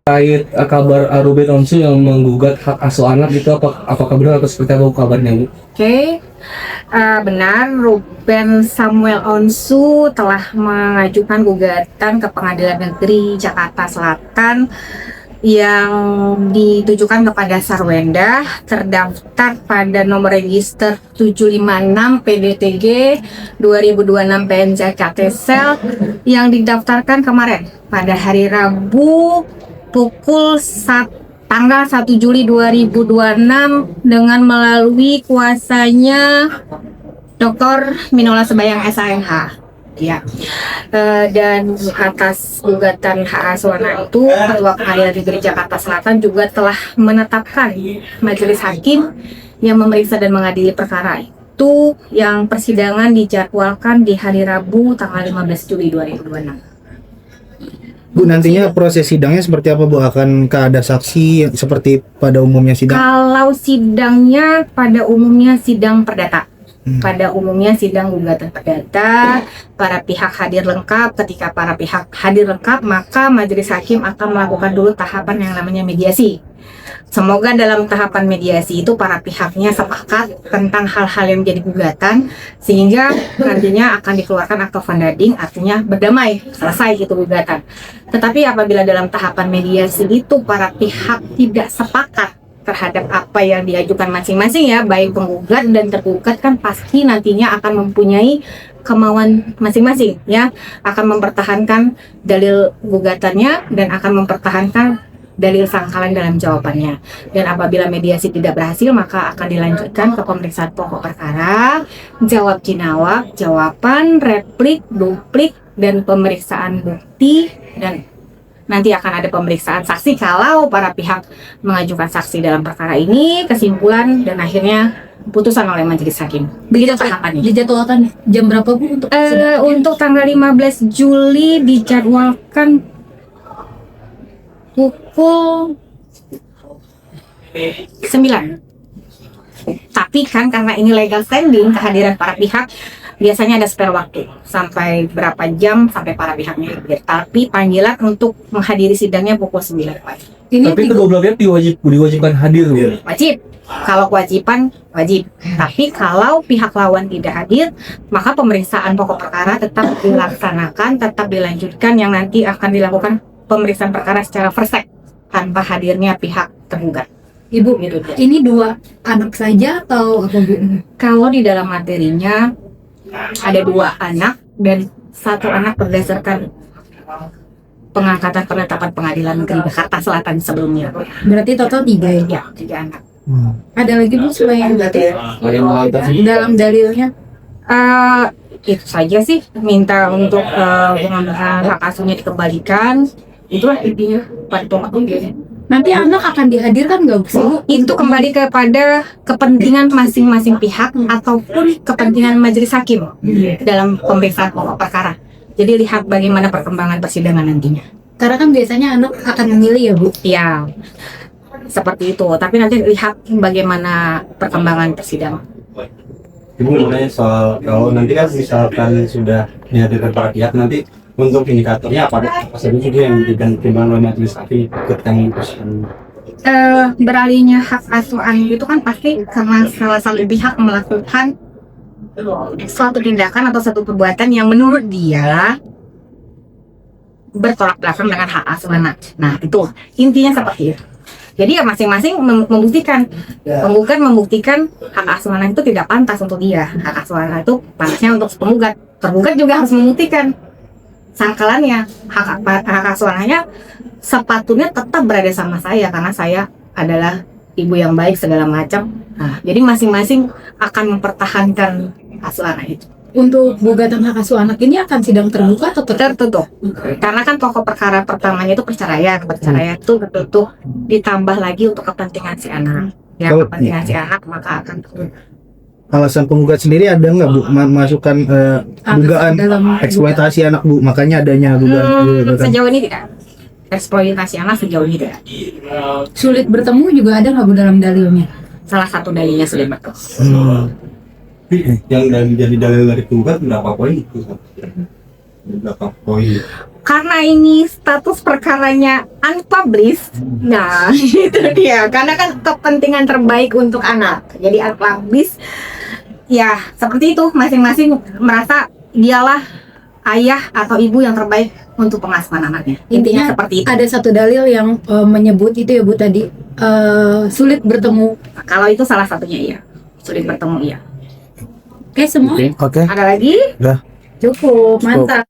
terkait kabar Ruben Onsu yang menggugat hak asuh anak itu apakah benar atau seperti apa kabarnya, Bu? Oke, benar Ruben Samuel Onsu telah mengajukan gugatan ke Pengadilan Negeri Jakarta Selatan yang ditujukan kepada Sarwenda, terdaftar pada nomor register 756 PDTG 2026 PNJKTsel yang didaftarkan kemarin pada hari Rabu pukul tanggal 1 Juli 2026 dengan melalui kuasanya Dr. Minola Sebayang SAMH. Ya, dan atas gugatan hak asuh anak itu, Ketua Pengadilan Negeri Jakarta Selatan juga telah menetapkan majelis hakim yang memeriksa dan mengadili perkara itu, yang persidangan dijadwalkan di hari Rabu tanggal 15 Juli 2026. Bu, nantinya proses sidangnya seperti apa, Bu? Akankah ada saksi seperti pada umumnya sidang? Kalau sidangnya pada umumnya sidang perdata. Pada umumnya sidang gugatan perdata, para pihak hadir lengkap. Ketika para pihak hadir lengkap, maka majelis hakim akan melakukan dulu tahapan yang namanya mediasi. Semoga dalam tahapan mediasi itu para pihaknya sepakat tentang hal-hal yang menjadi gugatan, sehingga nantinya akan dikeluarkan akta fundading, artinya berdamai, selesai itu gugatan. Tetapi apabila dalam tahapan mediasi itu para pihak tidak sepakat terhadap apa yang diajukan masing-masing, ya, baik penggugat dan tergugat, kan pasti nantinya akan mempunyai kemauan masing-masing, ya, akan mempertahankan dalil gugatannya dan akan mempertahankan dalil sangkalan dalam jawabannya. Dan apabila mediasi tidak berhasil, maka akan dilanjutkan ke pemeriksaan pokok perkara, jawab jinawab, jawaban, replik, duplik, dan pemeriksaan bukti, dan nanti akan ada pemeriksaan saksi kalau para pihak mengajukan saksi dalam perkara ini, kesimpulan, dan akhirnya putusan oleh majelis hakim. Begitu tahapannya. Dijadwalkan jam berapa, Bu, untuk untuk tanggal 15 Juli dijadwalkan pukul 9. Tapi kan karena ini legal standing, kehadiran para pihak biasanya ada spare waktu sampai berapa jam sampai para pihaknya hadir. Tapi panggilan untuk menghadiri sidangnya pukul 9 pagi. Tapi kedua belah pihak diwajibkan hadir, Bu? Wajib. Kalau kewajiban wajib. Tapi kalau pihak lawan tidak hadir, maka pemeriksaan pokok perkara tetap dilaksanakan, tetap dilanjutkan, yang nanti akan dilakukan pemeriksaan perkara secara versek tanpa hadirnya pihak tergugat. Ibu, Gitu. ini 2 anak saja atau apa, Bu? Kalau di dalam materinya ada 2 anak dan 1 anak berdasarkan pengangkatan penetapan Pengadilan Negeri Jakarta Selatan sebelumnya. Berarti total 3, ya? Ya, 3 anak. Ada lagi, Bu, selain dalam dalilnya? Itu saja sih, minta untuk pengambilan hak asuhnya dikembalikan. Itulah intinya pada Nanti anak akan dihadirkan nggak, Bu? itu kembali kepada kepentingan masing-masing pihak ataupun kepentingan majelis hakim dalam pemeriksaan pokok perkara. Jadi lihat bagaimana perkembangan persidangan nantinya. Karena kan biasanya anak akan memilih, ya, Bu? Ya, seperti itu. Tapi nanti lihat bagaimana perkembangan persidangan. Ibu mengenai soal kalau nanti kan misalkan sudah dihadirkan para pihak, nanti untuk indikatornya apa saja yang dipertimbangkan oleh majelis hakim ketika memutuskan Beralihnya hak asuh anak itu kan pasti karena salah satu pihak melakukan suatu tindakan atau satu perbuatan yang menurut dia bertolak belakang dengan hak asuh anak. Nah, itu intinya seperti itu. Jadi ya masing-masing membuktikan, penggugat membuktikan hak asuh anak itu tidak pantas untuk dia. Hak asuh anak itu pantasnya untuk penggugat. Tergugat juga harus membuktikan sangkalannya, hak asuh anaknya sepatutnya tetap berada sama saya karena saya adalah ibu yang baik segala macam. Nah, jadi masing-masing akan mempertahankan asuh anak itu. Untuk gugatan hak asuh anak ini akan sidang terbuka atau Tertutup. Karena kan pokok perkara pertamanya itu perceraian itu tertutup, ditambah lagi untuk kepentingan si anak. Ya, kepentingan si anak maka akan tertutup. Alasan penggugat sendiri ada nggak, Bu, masukkan dugaan eksploitasi anak, Bu? Makanya adanya gugatan. Sejauh ini tidak. Eksploitasi anak sejauh ini tidak. sulit bertemu juga ada nggak, Bu, dalam dalilnya? Salah satu dalilnya sudah betul. yang jadi dalil dari penggugat berapa poin? Berapa poin? karena ini status perkaranya unpublished, nah itu dia, karena kan kepentingan terbaik untuk anak, jadi unpublished, ya seperti itu, masing-masing merasa dialah ayah atau ibu yang terbaik untuk pengasuhan anaknya. Intinya seperti itu. Ada satu dalil yang menyebut itu ya Bu tadi, sulit bertemu. Kalau itu salah satunya iya, sulit bertemu iya. Oke semua? Oke. Ada lagi? Udah. Cukup, mantap.